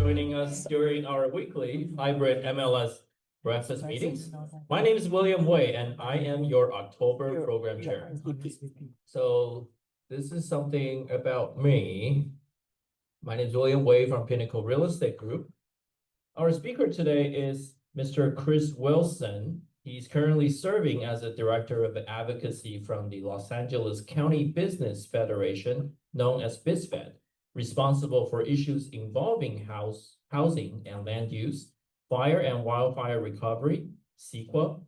joining us during our weekly hybrid MLS breakfast meetings. My name is William Wei, and I am your October program chair. So this is something about me. My name is William Wei from Pinnacle Real Estate Group. Our speaker today is Mr. Chris Wilson. He's currently serving as a director of advocacy from the Los Angeles County Business Federation, known as BizFed, responsible for issues involving housing and land use, fire and wildfire recovery, CEQA,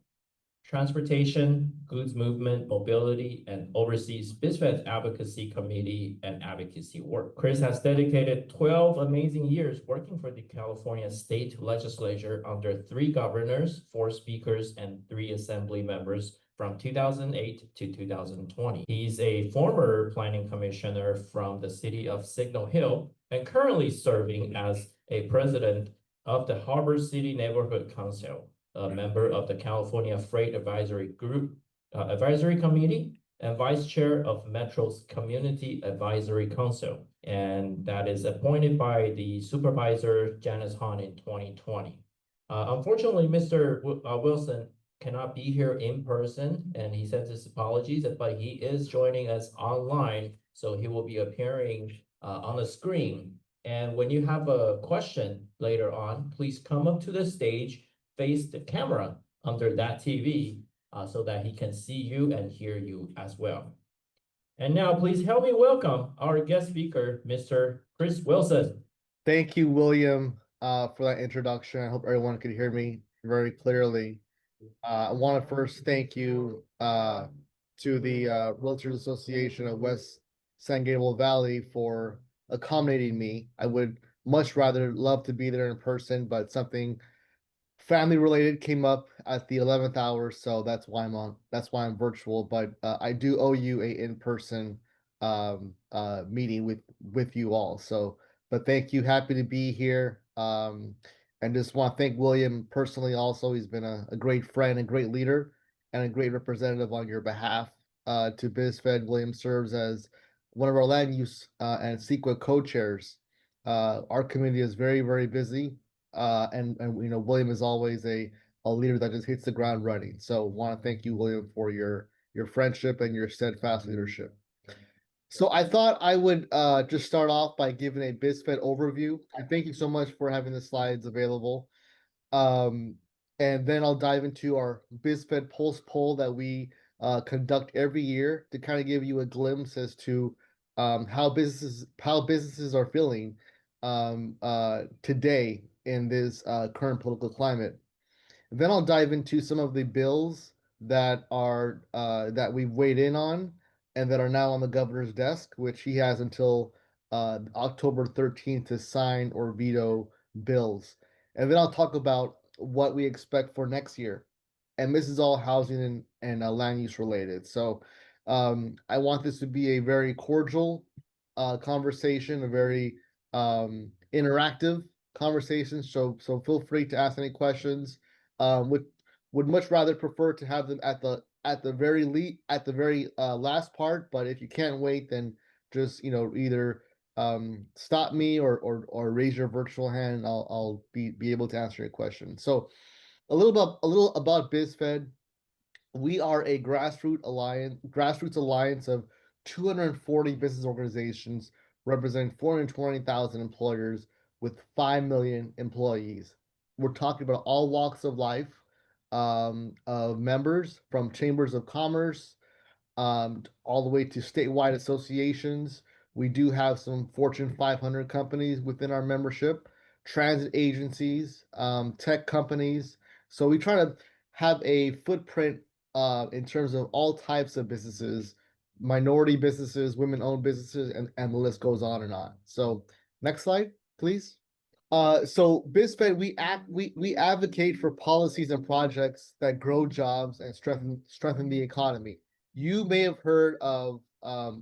transportation, goods movement, mobility, and oversees BizFed Advocacy Committee and advocacy work. Chris has dedicated 12 amazing years working for the California State Legislature under 3 governors, 4 speakers, and 3 assembly members from 2008 to 2020. He's a former planning commissioner from the city of Signal Hill and currently serving as a president of the Harbor City Neighborhood Council, a member of the California Freight Advisory Group Advisory Committee, and vice chair of Metro's Community Advisory Council. And that is appointed by the supervisor, Janice Hahn, in 2020. Unfortunately, Mr. Wilson cannot be here in person, and he sends his apologies, but he is joining us online, so he will be appearing on the screen. And when you have a question later on, please come up to the stage, face the camera under that TV so that he can see you and hear you as well. And now please help me welcome our guest speaker, Mr. Chris Wilson. Thank you, William, for that introduction. I hope everyone could hear me very clearly. I want to first thank you to the Realtors Association of West San Gabriel Valley for accommodating me. I would much rather love to be there in person, but something family related came up at the 11th hour, so that's why I'm virtual. But I do owe you a in-person meeting with you all. So, but thank you, happy to be here. And just want to thank William personally also. He's been a great friend and great leader and a great representative on your behalf. To BizFed, William serves as one of our land use and CEQA co-chairs. Our committee is very, very busy. And William is always a leader that just hits the ground running. So want to thank you, William, for your friendship and your steadfast leadership. So I thought I would just start off by giving a BizFed overview. And thank you so much for having the slides available. And then I'll dive into our BizFed Pulse poll that we conduct every year to kind of give you a glimpse as to how businesses are feeling today in this current political climate. Then I'll dive into some of the bills that are that we've weighed in on and that are now on the governor's desk, which he has until October 13th to sign or veto bills. And then I'll talk about what we expect for next year. And this is all housing and land use related. So I want this to be a very cordial conversation, a very interactive conversation. So feel free to ask any questions. Would much rather prefer to have them at the very last part, but if you can't wait, then just either stop me or raise your virtual hand, and I'll be able to answer your question. So a little about BizFed. We are a grassroots alliance of 240 business organizations representing 420,000 employers with 5 million employees. We're talking about all walks of life of members, from chambers of commerce all the way to statewide associations. We do have some Fortune 500 companies within our membership, transit agencies, tech companies. So we try to have a footprint in terms of all types of businesses, minority businesses, women-owned businesses, and the list goes on and on. So next slide, please. So BizFed, we advocate for policies and projects that grow jobs and strengthen the economy. You may have heard of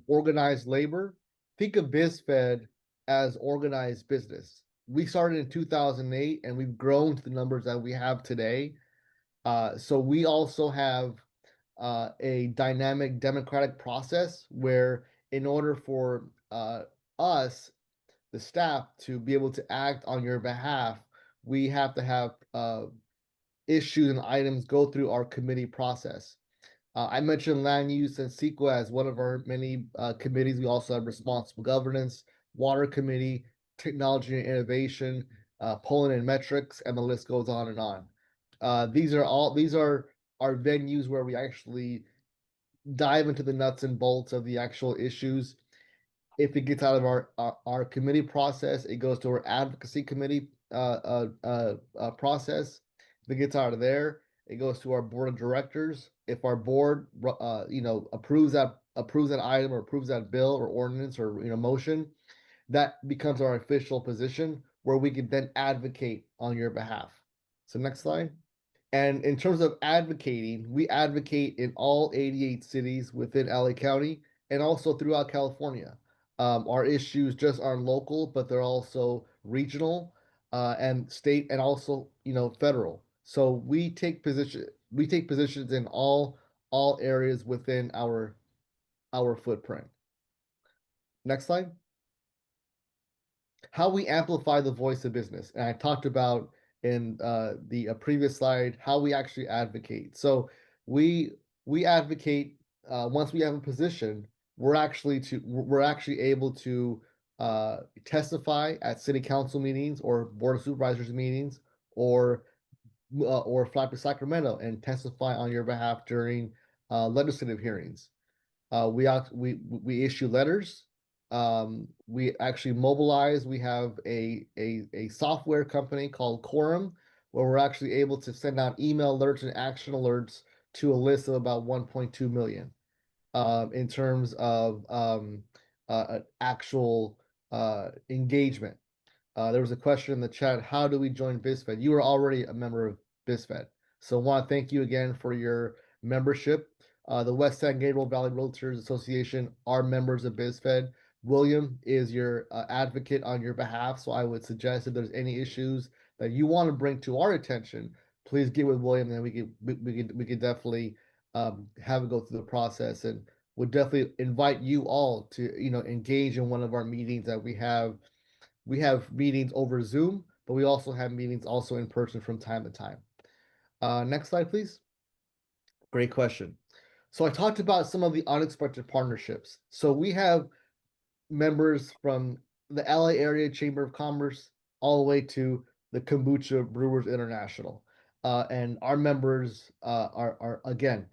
organized labor. Think of BizFed as organized business. We started in 2008, and we've grown to the numbers that we have today. So we also have a dynamic democratic process where, in order for us the staff to be able to act on your behalf, we have to have issues and items go through our committee process. I mentioned land use and CEQA as one of our many committees. We also have responsible governance, water committee, technology and innovation, polling and metrics, and the list goes on and on. These are our venues where we actually dive into the nuts and bolts of the actual issues. If it gets out of our committee process, it goes to our advocacy committee process. If it gets out of there, it goes to our board of directors. If our board, approves that item or approves that bill or ordinance or motion, that becomes our official position where we can then advocate on your behalf. So next slide. And in terms of advocating, we advocate in all 88 cities within LA County and also throughout California. Our issues just aren't local, but they're also regional and state and also federal. So we take positions in all areas within our footprint. Next slide. How we amplify the voice of business. And I talked about in the previous slide how we actually advocate. So we advocate once we have a position, we're actually able to testify at city council meetings or board of supervisors meetings or fly to Sacramento and testify on your behalf during legislative hearings. We issue letters. We actually mobilize. We have a software company called Quorum, where we're actually able to send out email alerts and action alerts to a list of about 1.2 million in terms of actual engagement. There was a question in the chat, how do we join BizFed? You are already a member of BizFed. So I want to thank you again for your membership. The West San Gabriel Valley Realtors Association are members of BizFed. William is your advocate on your behalf. So I would suggest if there's any issues that you want to bring to our attention, please get with William and we could definitely have it go through the process, and would definitely invite you all to engage in one of our meetings that we have. We have meetings over Zoom, but we also have meetings also in person from time to time. Next slide, please. Great question. So I talked about some of the unexpected partnerships. So we have members from the LA Area Chamber of Commerce all the way to the Kombucha Brewers International. And our members are again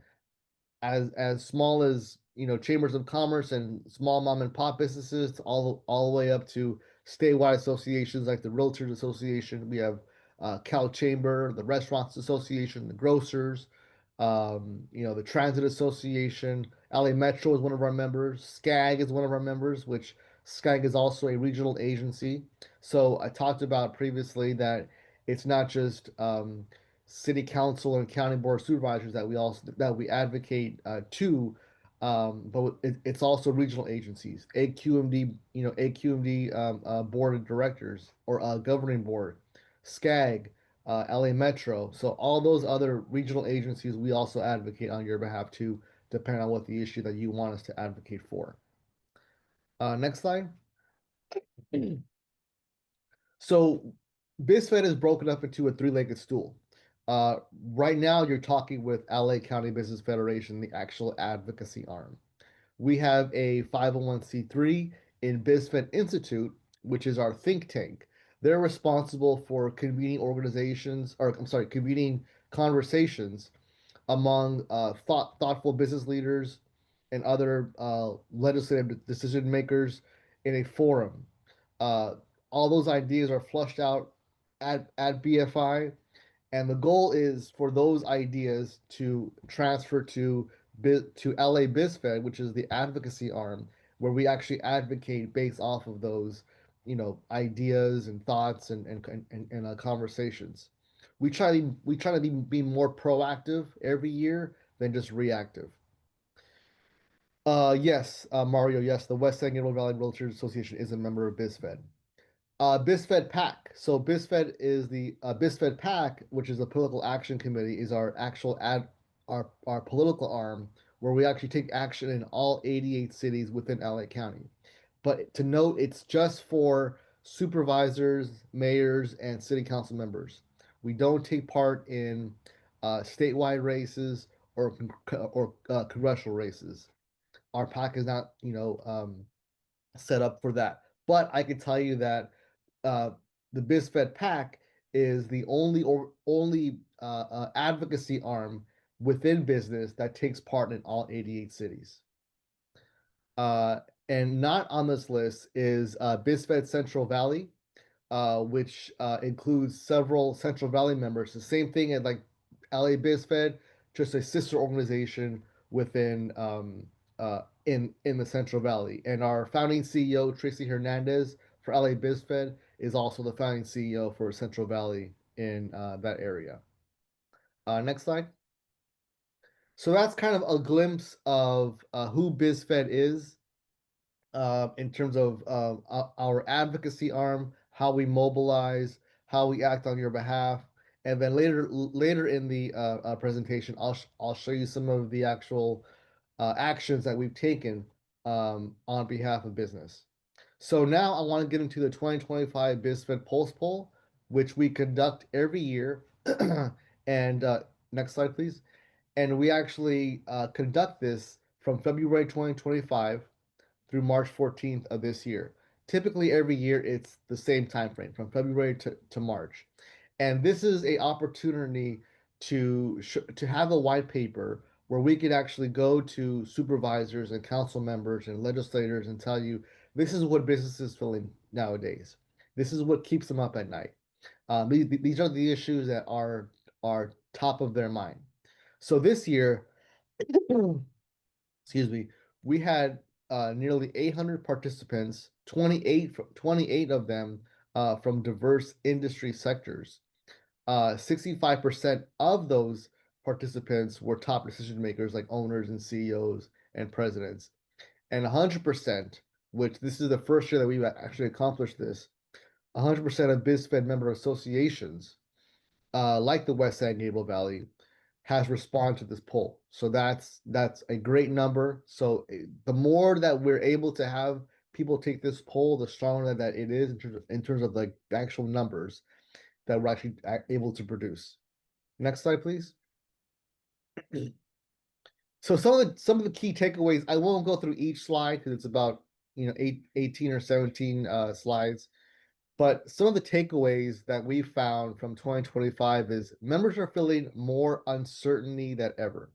as small as chambers of commerce and small mom and pop businesses all the way up to statewide associations like the Realtors Association. We have Cal Chamber, the Restaurants Association, the Grocers, the Transit Association. LA Metro is one of our members. SCAG is one of our members, which SCAG is also a regional agency. So I talked about previously that it's not just city council and county board of supervisors that we advocate to, but it's also regional agencies, AQMD, AQMD board of directors or governing board, SCAG, LA Metro. So all those other regional agencies, we also advocate on your behalf too, depending on what the issue that you want us to advocate for. Next slide. So BizFed is broken up into a three-legged stool. Right now, you're talking with LA County Business Federation, the actual advocacy arm. We have a 501c3 in BizFed Institute, which is our think tank. They're responsible for convening convening conversations among thoughtful business leaders and other legislative decision makers in a forum. Uh, all those ideas are flushed out at BFI, and the goal is for those ideas to transfer to LA BizFed, which is the advocacy arm, where we actually advocate based off of those, ideas and thoughts and conversations. We try to be more proactive every year than just reactive. Yes, Mario. Yes, the West San Gabriel Valley Realtors Association is a member of BizFed. BizFed PAC. So BizFed is the BizFed PAC, which is the political action committee, is our actual our political arm where we actually take action in all 88 cities within LA County. But to note, it's just for supervisors, mayors, and city council members. We don't take part in statewide races or congressional races. Our PAC is not, set up for that. But I can tell you that uh, the BizFed PAC is the only advocacy arm within business that takes part in all 88 cities. Uh, and not on this list is BizFed Central Valley, which includes several Central Valley members. The same thing as like LA BizFed, just a sister organization within in the Central Valley. And our founding CEO Tracy Hernandez for LA BizFed is also the founding CEO for Central Valley in that area. Next slide. So that's kind of a glimpse of who BizFed is in terms of our advocacy arm, how we mobilize, how we act on your behalf, and then later in the presentation, I'll show you some of the actual actions that we've taken on behalf of business. So now I want to get into the 2025 BizFed Pulse Poll, which we conduct every year. And next slide, please. And we actually conduct this from February 2025 through March 14th of this year. Typically, every year it's the same time frame from February to March. And this is a opportunity to have a white paper where we could actually go to supervisors and council members and legislators and tell you this is what business is feeling nowadays. This is what keeps them up at night. These are the issues that are top of their mind. So this year, excuse me, we had nearly 800 participants, 28 of them from diverse industry sectors. 65% of those participants were top decision makers like owners and CEOs and presidents. And 100%, which this is the first year that we've actually accomplished this, 100% of BizFed member associations, like the West San Gabriel Valley, has responded to this poll. So that's a great number. So the more that we're able to have people take this poll, the stronger that it is in terms of like the actual numbers that we're actually able to produce. Next slide, please. So some of the key takeaways, I won't go through each slide because it's about 18 or 17 slides. But some of the takeaways that we found from 2025 is members are feeling more uncertainty than ever.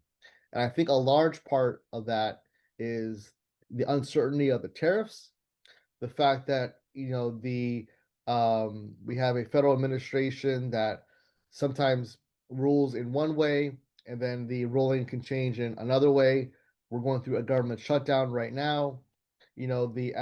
And I think a large part of that is the uncertainty of the tariffs, the fact that we have a federal administration that sometimes rules in one way and then the ruling can change in another way. We're going through a government shutdown right now. The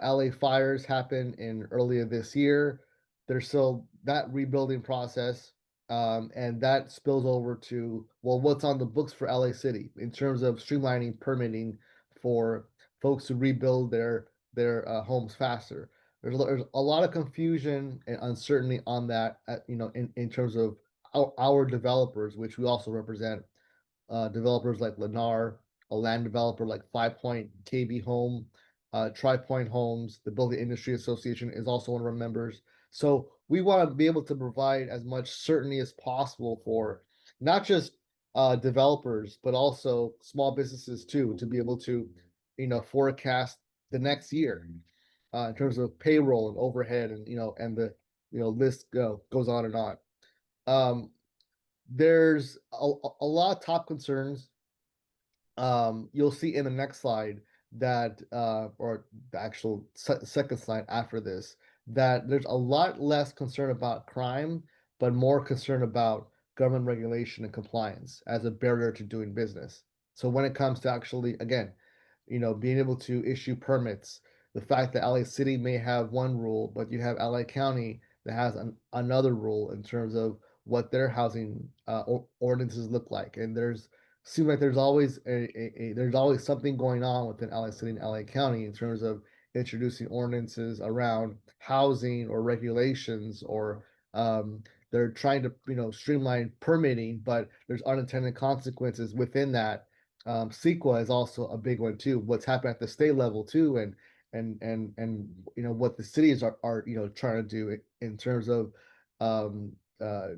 LA fires happened in earlier this year. There's still that rebuilding process, and that spills over to what's on the books for LA City in terms of streamlining permitting for folks to rebuild their homes faster. There's a lot of confusion and uncertainty on that, in terms of our developers, which we also represent, developers like Lennar, a land developer like 5 Point KB Home, Tri Point Homes, the Building Industry Association is also one of our members. So we want to be able to provide as much certainty as possible for not just developers, but also small businesses too, to be able to, forecast the next year in terms of payroll and overhead and the list goes on and on. There's a lot of top concerns. You'll see in the next slide that, or the actual second slide after this, that there's a lot less concern about crime, but more concern about government regulation and compliance as a barrier to doing business. So when it comes to actually, again, being able to issue permits, the fact that LA City may have one rule, but you have LA County that has another rule in terms of what their housing ordinances look like, and seems like there's always there's always something going on within LA City and LA County in terms of introducing ordinances around housing or regulations, or they're trying to streamline permitting, but there's unintended consequences within that. CEQA is also a big one too. What's happened at the state level too, and what the cities are trying to do in terms of um,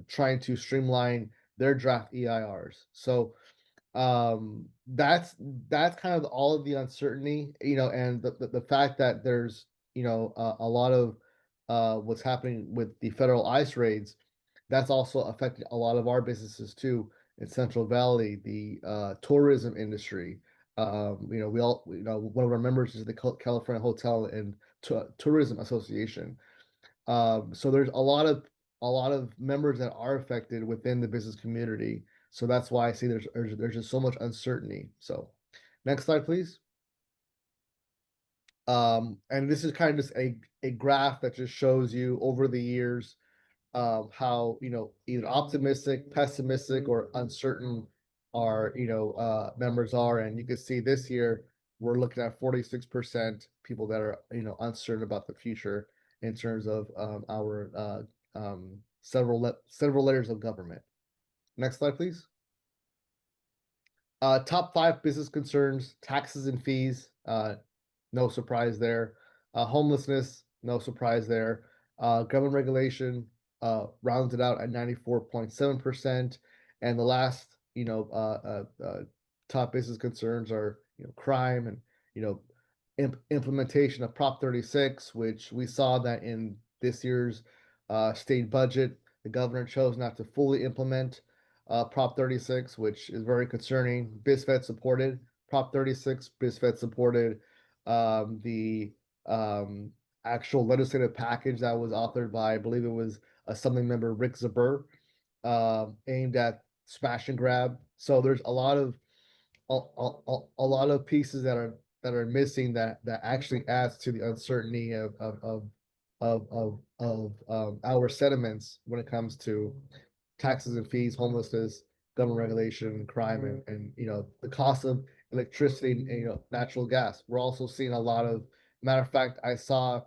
trying to streamline their draft EIRs. So that's kind of all of the uncertainty, and the fact that there's a lot of what's happening with the federal ICE raids. That's also affecting a lot of our businesses too in Central Valley, the tourism industry. We all, one of our members is the California Hotel and Tourism Association. So there's a lot of members that are affected within the business community. So that's why I see there's just so much uncertainty. So next slide, please. And this is kind of just a graph that just shows you over the years how either optimistic, pessimistic, or uncertain our members are. And you can see this year we're looking at 46% people that are uncertain about the future in terms of our several layers of government. Next slide, please. Top 5 business concerns: taxes and fees. No surprise there. Homelessness, no surprise there. Government regulation rounds it out at 94.7%. And the last, top business concerns are, crime and, implementation of Prop 36, which we saw that in this year's state budget, the governor chose not to fully implement Prop 36, which is very concerning. BizFed supported Prop 36. BizFed supported the actual legislative package that was authored by, I believe it was Assembly Member Rick Zabur, aimed at smash and grab. So there's a lot of pieces that are missing that actually adds to the uncertainty of our sentiments when it comes to taxes and fees, homelessness, government regulation, crime, and the cost of electricity and natural gas. We're also seeing a lot of, matter of fact, I saw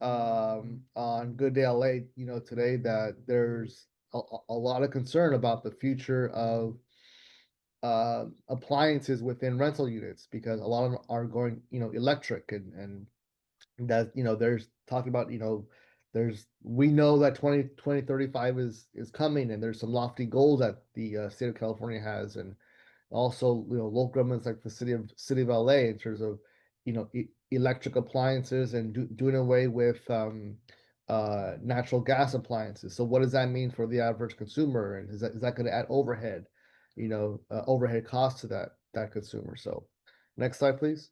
on Good Day LA, today, that there's a lot of concern about the future of appliances within rental units, because a lot of them are going electric, and that there's talking about we know that 2035 is coming, and there's some lofty goals that the state of California has, and also local governments like the city of LA in terms of electric appliances and doing away with natural gas appliances. So what does that mean for the average consumer, and is that going to add overhead costs to that consumer? So next slide, please.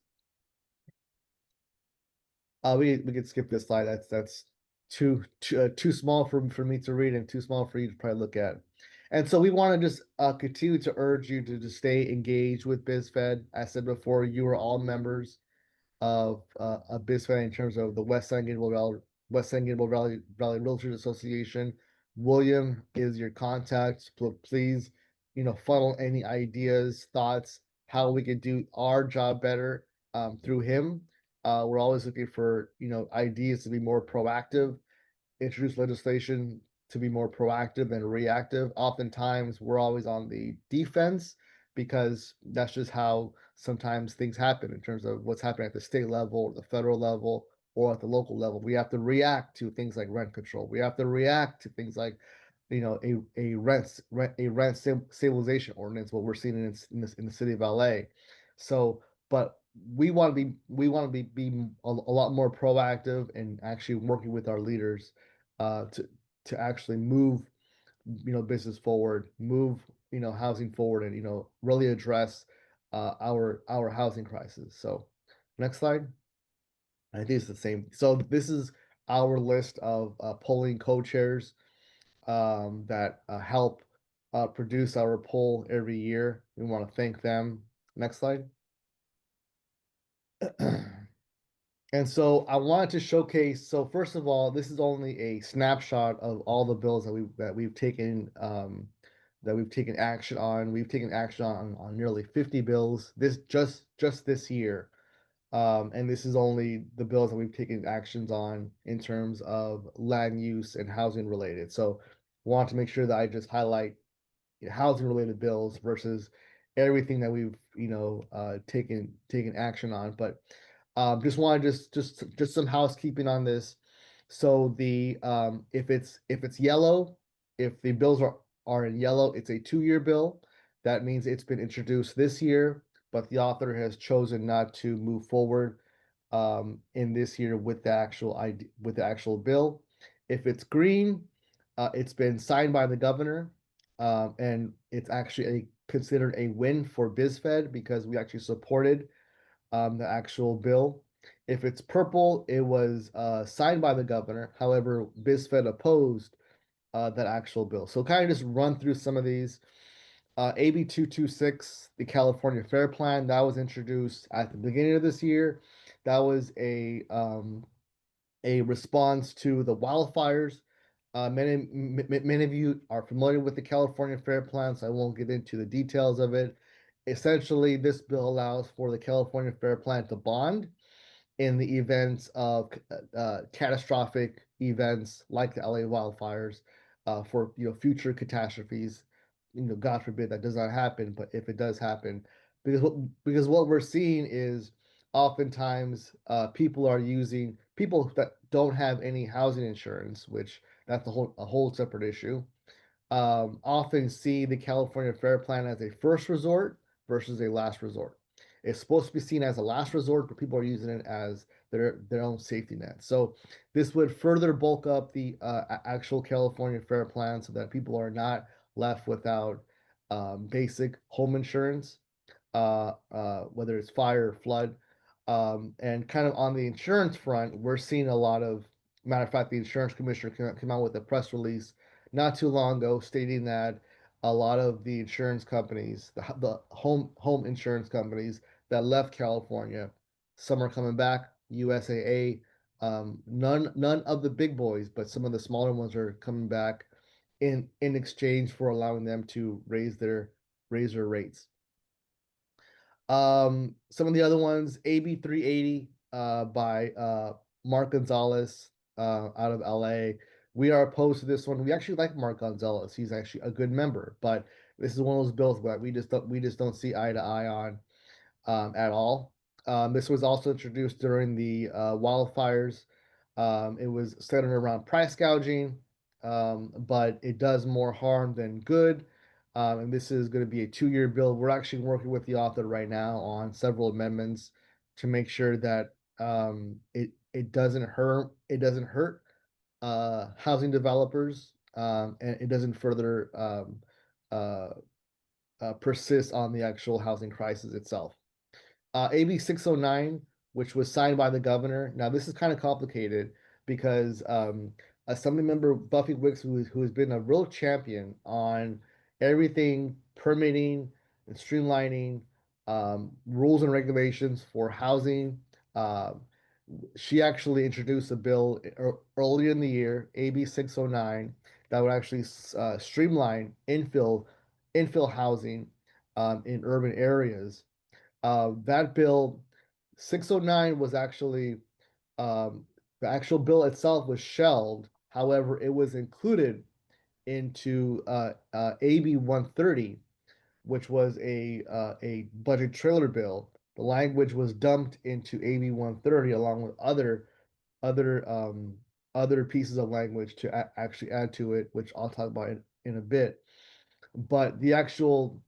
We could skip this slide. That's too small for me to read and too small for you to probably look at. And so we want to just continue to urge you to stay engaged with BizFed. I said before, you are all members of BizFed in terms of the West San Gabriel Valley Realtors Association. William is your contact. Please, funnel any ideas, thoughts, how we could do our job better through him. We're always looking for ideas to be more proactive, introduce legislation to be more proactive than reactive. Oftentimes, we're always on the defense because that's just how sometimes things happen in terms of what's happening at the state level or the federal level or at the local level. We have to react to things like rent control. We have to react to things like a rent stabilization ordinance, what we're seeing in the city of LA. So, but we want to be a lot more proactive and actually working with our leaders to actually move business forward, move housing forward, and really address our housing crisis. So next slide. I think it's the same. So this is our list of polling co-chairs that help produce our poll every year. We want to thank them. Next slide. And so I wanted to showcase. So first of all, this is only a snapshot of all the bills that we've taken action on. We've taken action on nearly 50 bills just this year. And this is only the bills that we've taken actions on in terms of land use and housing related. So I want to make sure that I just highlight housing related bills versus everything that we've taken action on. But Just want to just some housekeeping on this. So the if it's yellow, if the bills are in yellow, it's a 2-year bill. That means it's been introduced this year, but the author has chosen not to move forward in this year with with the actual bill. If it's green, it's been signed by the governor, and it's actually considered a win for BizFed because we actually supported the actual bill. If it's purple, it was signed by the governor. However, BizFed opposed that actual bill. So kind of just run through some of these. AB 226, the California Fair Plan, that was introduced at the beginning of this year. That was a response to the wildfires. Many of you are familiar with the California Fair Plan, so I won't get into the details of it. Essentially, this bill allows for the California Fair Plan to bond in the events of catastrophic events like the LA wildfires, for future catastrophes. God forbid that does not happen, but if it does happen, because what we're seeing is oftentimes people that don't have any housing insurance, which that's a whole separate issue, often see the California Fair Plan as a first resort versus a last resort. It's supposed to be seen as a last resort, but people are using it as their own safety net. So this would further bulk up the actual California Fair Plan so that people are not left without basic home insurance, whether it's fire or flood. And kind of on the insurance front, we're seeing a lot of, matter of fact, the insurance commissioner came out with a press release not too long ago stating that a lot of the insurance companies, the home insurance companies that left California, some are coming back. USAA, none of the big boys, but some of the smaller ones are coming back in exchange for allowing them to raise their rates. Some of the other ones, AB 380 by Mark Gonzalez out of LA. We are opposed to this one. We actually like Mark Gonzalez. He's actually a good member, but this is one of those bills that we just don't see eye to eye on at all. This was also introduced during the wildfires. It was centered around price gouging, but it does more harm than good. And this is going to be a 2-year bill. We're actually working with the author right now on several amendments to make sure that it doesn't hurt housing developers, and it doesn't further uh, persist on the actual housing crisis itself. AB 609, which was signed by the governor. Now, this is kind of complicated because Assembly member Buffy Wicks, who has been a real champion on everything permitting and streamlining, rules and regulations for housing. Uh, she actually introduced a bill earlier in the year, AB 609, that would actually streamline infill housing in urban areas. That bill 609 was actually, um, the actual bill itself was shelved. However, it was included into AB 130, which was a budget trailer bill. The language was dumped into AB 130 along with other other pieces of language to actually add to it, which I'll talk about in a bit. But the actual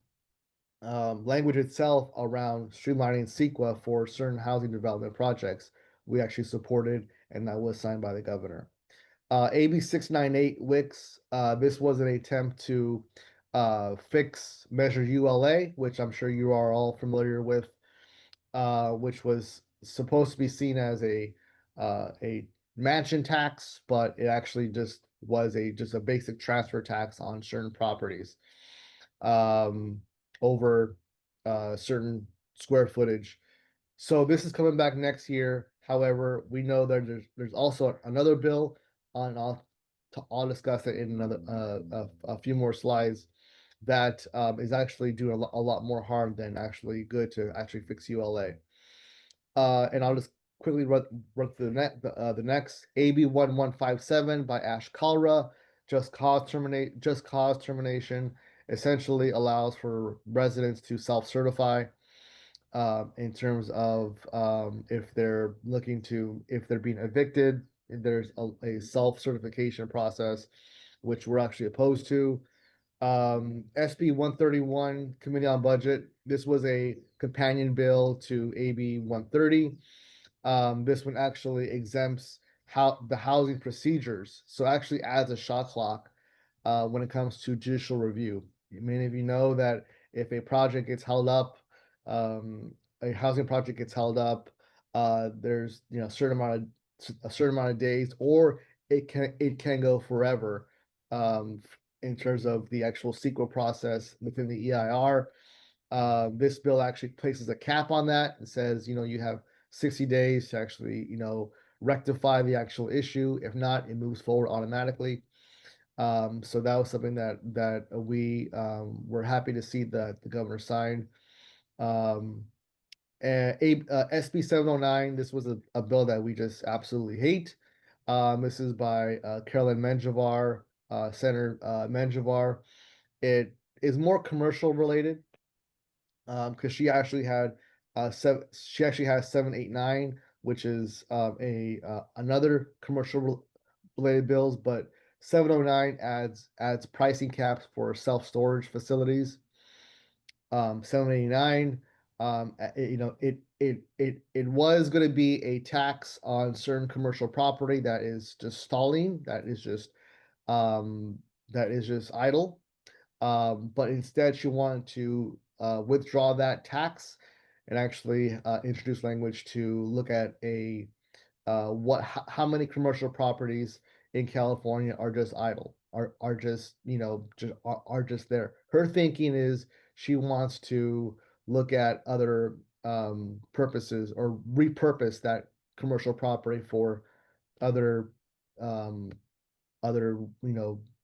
language itself around streamlining CEQA for certain housing development projects, we actually supported, and that was signed by the governor. AB 698 WICS, this was an attempt to fix Measure ULA, which I'm sure you are all familiar with, which was supposed to be seen as a mansion tax, but it actually just was just a basic transfer tax on certain properties um, over certain square footage. So this is coming back next year. However, we know that there's also another bill on. I'll discuss it in another a few more slides. That is actually doing a lot more harm than actually good to actually fix ULA. And I'll just quickly run through the next AB 1157 by Ash Kalra. Just cause termination essentially allows for residents to self-certify. in terms of if they're being evicted. There's a self-certification process, which we're actually opposed to. SB 131, Committee on Budget. This was a companion bill to AB 130. This one actually exempts the housing procedures, so actually adds a shot clock when it comes to judicial review. Many of you know that if a project gets held up, um, a housing project gets held up, there's a certain amount of days, or it can go forever in terms of the actual CEQA process within the EIR. This bill actually places a cap on that and says, you have 60 days to actually, rectify the actual issue. If not, it moves forward automatically. So that was something that we were happy to see that the governor signed. Um, SB 709, this was a bill that we just absolutely hate. This is by Carolyn Menjivar, Senator Menjivar. It is more commercial related because she actually has 789, which is another commercial related bills, but 709 adds pricing caps for self-storage facilities. 789, it was going to be a tax on certain commercial property that is just stalling, um, that is just idle. But instead, she wanted to withdraw that tax and actually introduce language to look at how many commercial properties in California are just idle, are just are just there. Her thinking is she wants to look at other purposes or repurpose that commercial property for other um,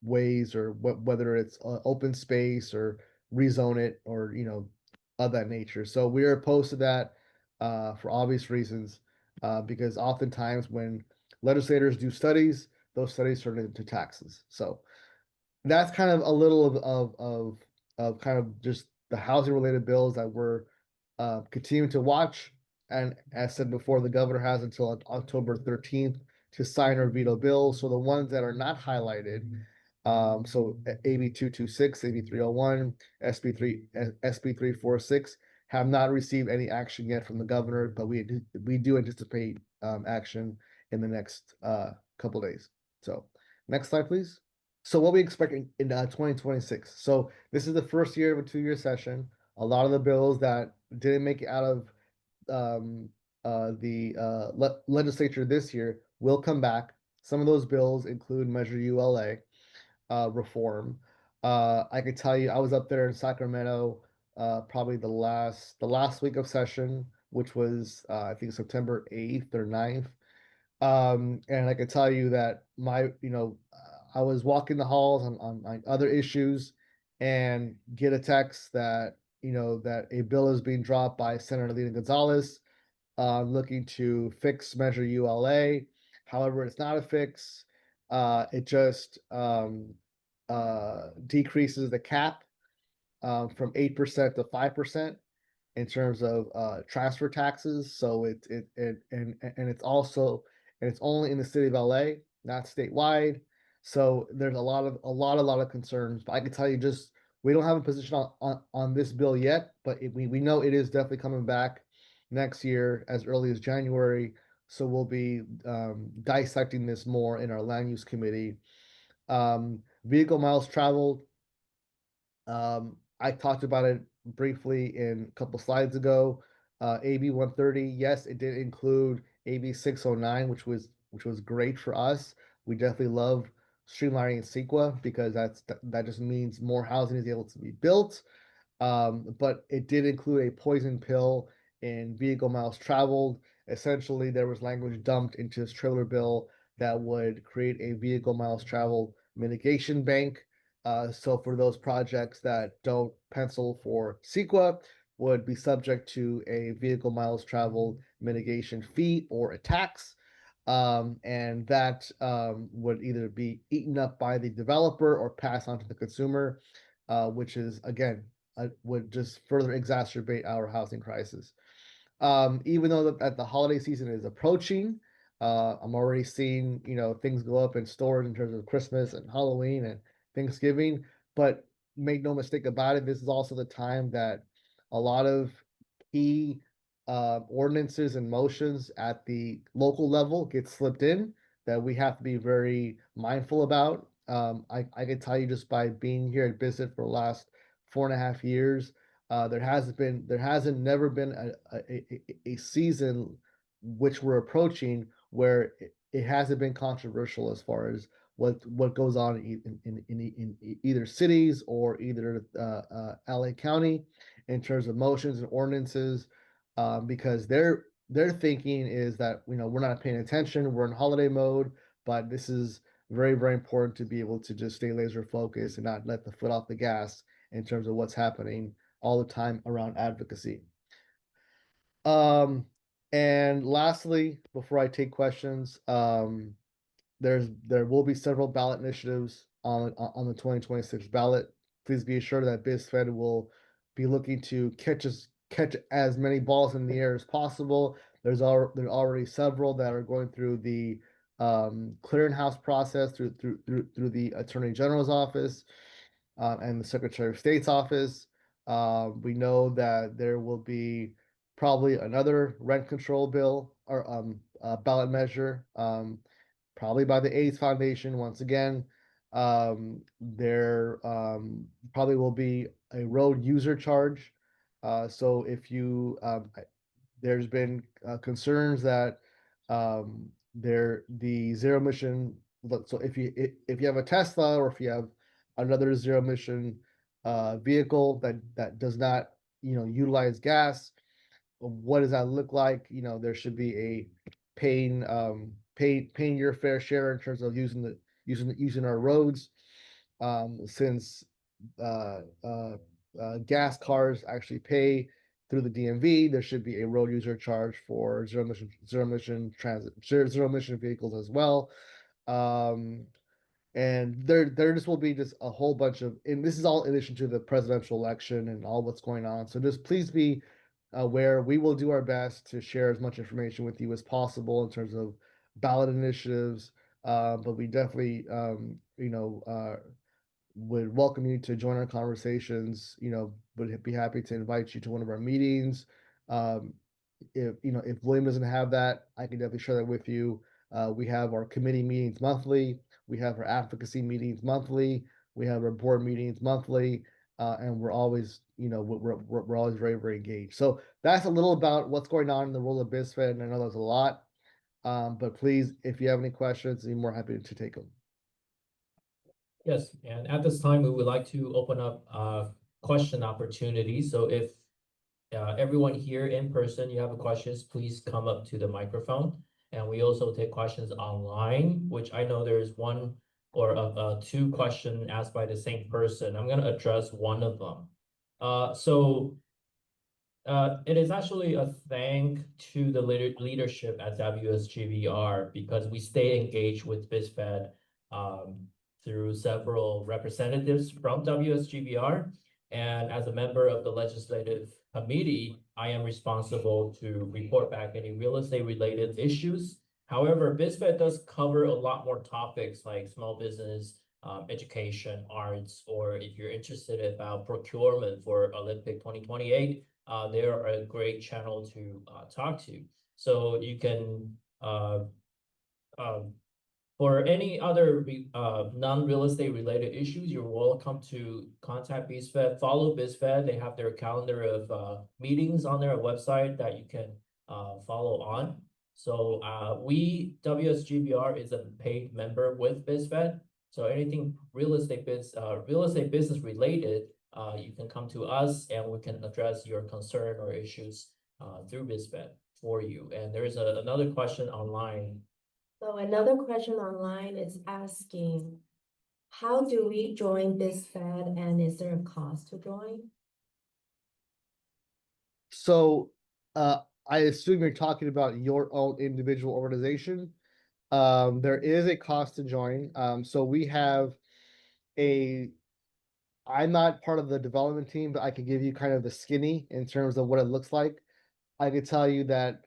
ways, or whether it's open space or rezone it, or of that nature. So we're opposed to that for obvious reasons, because oftentimes when legislators do studies, those studies turn into taxes. So that's kind of a little of kind of just the housing related bills that we're continuing to watch. And as said before, the governor has until October 13th to sign or veto bills. So the ones that are not highlighted, so AB 226, AB 301, SB 346 have not received any action yet from the governor, but we do anticipate action in the next couple days. So next slide, please. So what we expect in 2026. So this is the first year of a 2-year session. A lot of the bills that didn't make it out of the legislature this year will come back. Some of those bills include Measure ULA reform. I could tell you, I was up there in Sacramento probably the last week of session, which was I think September 8th or 9th. And I can tell you that I was walking the halls on other issues and get a text that, that a bill is being dropped by Senator Lena Gonzalez, looking to fix Measure ULA. However, it's not a fix. It just decreases the cap from 8% to 5% in terms of transfer taxes. So it's only in the city of LA, not statewide. So there's a lot of concerns. But I can tell you, just we don't have a position on this bill yet, but we know it is definitely coming back next year as early as January. So we'll be dissecting this more in our land use committee. Vehicle miles traveled. I talked about it briefly in a couple slides ago. AB 130, yes, it did include AB 609, which was great for us. We definitely love streamlining CEQA because that just means more housing is able to be built. But it did include a poison pill in vehicle miles traveled. Essentially, there was language dumped into this trailer bill that would create a vehicle miles traveled mitigation bank. So for those projects that don't pencil for CEQA, would be subject to a vehicle miles traveled mitigation fee or a tax. And that would either be eaten up by the developer or pass on to the consumer, which is again would just further exacerbate our housing crisis. Even though that the holiday season is approaching, I'm already seeing, things go up in stores in terms of Christmas and Halloween and Thanksgiving. But make no mistake about it, this is also the time that a lot of key ordinances and motions at the local level get slipped in that we have to be very mindful about. I can tell you just by being here at BizFed for the last 4.5 years, there hasn't never been a season which we're approaching where it hasn't been controversial as far as what goes on in either cities or either LA County in terms of motions and ordinances, because their thinking is that we're not paying attention, we're in holiday mode, but this is very, very important to be able to just stay laser focused and not let the foot off the gas in terms of what's happening all the time around advocacy. And lastly, before I take questions, there will be several ballot initiatives on the 2026 ballot. Please be assured that BizFed will be looking to catch as many balls in the air as possible. There's already several that are going through the clearinghouse process through the Attorney General's office and the Secretary of State's office. We know that there will be probably another rent control bill or ballot measure, probably by the AIDS Foundation once again. There probably will be a road user charge. So if you there's been concerns that the zero emission. So if you have a Tesla or if you have another zero emission vehicle that does not utilize gas, what does that look like? There should be a paying your fair share in terms of using our roads, since uh, uh, gas cars actually pay through the DMV. There should be a road user charge for zero emission vehicles as well. Um, and there just will be just a whole bunch of, and this is all in addition to the presidential election and all what's going on. So just please be aware. We will do our best to share as much information with you as possible in terms of ballot initiatives. But we definitely, would welcome you to join our conversations. Would be happy to invite you to one of our meetings. Um, if William doesn't have that, I can definitely share that with you. We have our committee meetings monthly. We have our advocacy meetings monthly. We have our board meetings monthly, and we're always, we're always very, very engaged. So that's a little about what's going on in the world of BizFed, and I know there's a lot. But please, if you have any questions, I'm more happy to take them. Yes, and at this time, we would like to open up question opportunity. So if everyone here in person, you have questions, please come up to the microphone. And we also take questions online, which I know there's one or two questions asked by the same person. I'm going to address one of them. It is actually a thank to the leadership at WSGBR because we stay engaged with BizFed through several representatives from WSGBR. And as a member of the legislative committee, I am responsible to report back any real estate related issues. However, BizFed does cover a lot more topics like small business, education, arts, or if you're interested about procurement for Olympic 2028, they're a great channel to talk to. So you can for any other non-real estate related issues, you're welcome to contact BizFed, follow BizFed. They have their calendar of meetings on their website that you can follow on. So WSGBR is a paid member with BizFed. So anything real estate business related, you can come to us and we can address your concern or issues through BizFed for you. And there's another question online. So another question online is asking, how do we join BizFed and is there a cost to join? So I assume you're talking about your own individual organization. There is a cost to join. So we have a I'm not part of the development team, but I can give you kind of the skinny in terms of what it looks like. I could tell you that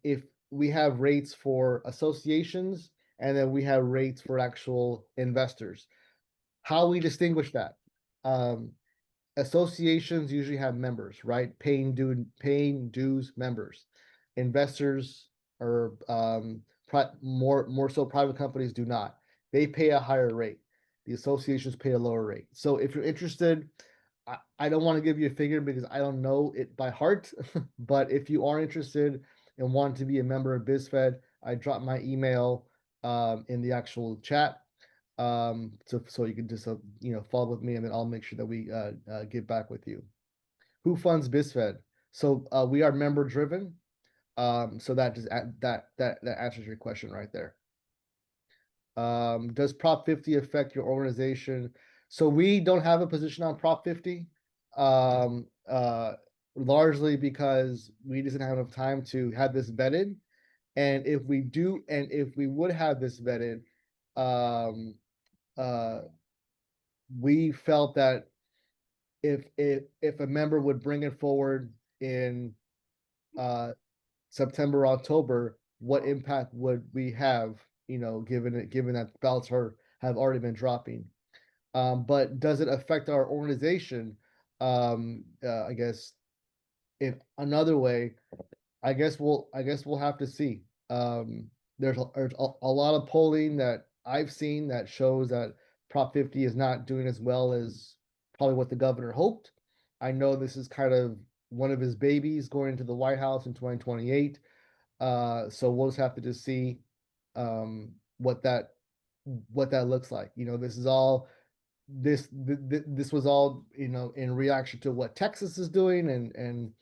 if we have rates for associations and then we have rates for actual investors, how we distinguish that. Associations usually have members, right? Paying dues members. Investors or more so private companies do not. They pay a higher rate. The associations pay a lower rate. So if you're interested, I don't want to give you a figure because I don't know it by heart. But if you are interested and want to be a member of BizFed, I drop my email in the actual chat. So you can just follow with me, and then I'll make sure that we get back with you. Who funds BizFed? So we are member driven. So that just that answers your question right there. Does Prop 50 affect your organization? So we don't have a position on Prop 50, largely because we just didn't have enough time to have this vetted. And if we do, and if we would have this vetted, we felt that if a member would bring it forward in September, October, what impact would we have? Given that ballots have already been dropping. But does it affect our organization? I guess in another way, I guess we'll have to see. There's a lot of polling that I've seen that shows that Prop 50 is not doing as well as probably what the governor hoped. I know this is kind of one of his babies going into the White House in 2028. So we'll just have to just see what that looks like. This is all this was all in reaction to what Texas is doing, and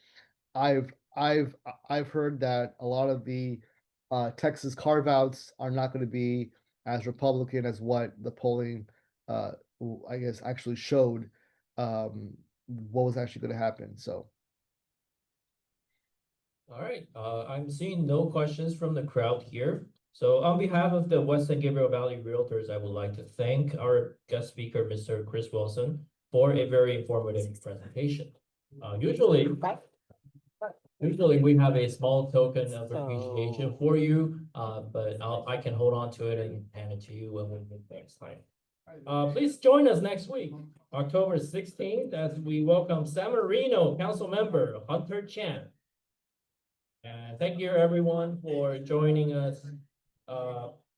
I've I've heard that a lot of the Texas carve outs are not going to be as Republican as what the polling I guess actually showed what was actually going to happen. So All right, I'm seeing no questions from the crowd here. So on behalf of the West San Gabriel Valley Realtors, I would like to thank our guest speaker, Mr. Chris Wilson, for a very informative presentation. Usually we have a small token of appreciation for you, but I can hold on to it and hand it to you when we meet next time. Please join us next week, October 16th, as we welcome San Marino Council Member Hunter Chan. And thank you everyone for joining us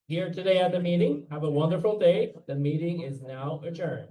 here today at the meeting. Have a wonderful day. The meeting is now adjourned.